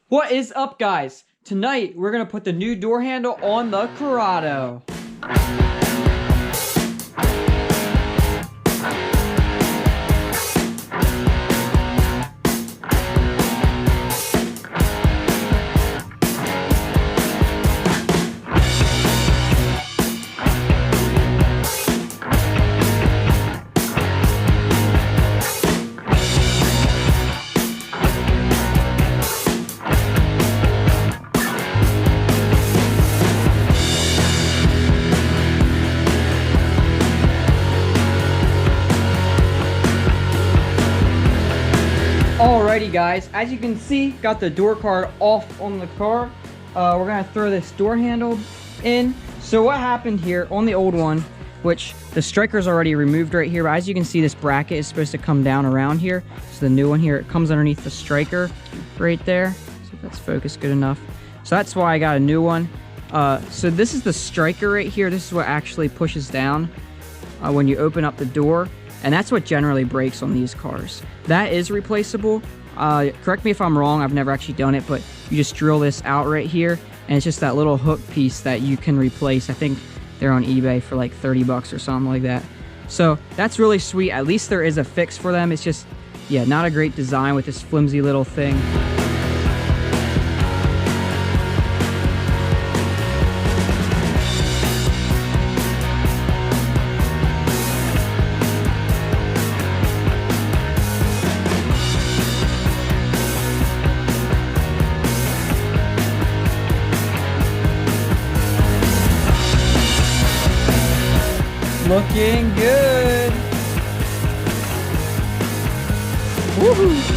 What is up, guys? Tonight, we're gonna put the new door handle on the Corrado. Alrighty guys, as you can see, got the door card off on the car. We're gonna throw this door handle in. So what happened here on the old one, which the striker's already removed right here, but as you can see, this bracket is supposed to come down around here. So the new one here, it comes underneath the striker right there. See if that's focused good enough. So that's why I got a new one. So this is the striker right here. This is what actually pushes down when you open up the door. And that's what generally breaks on these cars. That is replaceable. Correct me if I'm wrong, I've never actually done it, but you just drill this out right here, and it's just that little hook piece that you can replace. I think they're on eBay for like 30 bucks or something like that. So that's really sweet. At least there is a fix for them. It's just, yeah, not a great design with this flimsy little thing. Looking good. Woohoo!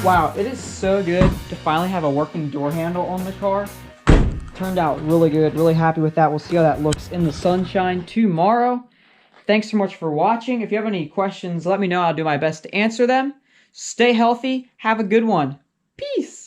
Wow, it is so good to finally have a working door handle on the car. Turned out really good, really happy with that. We'll see how that looks in the sunshine tomorrow. Thanks so much for watching. If you have any questions, let me know. I'll do my best to answer them. Stay healthy. Have a good one. Peace.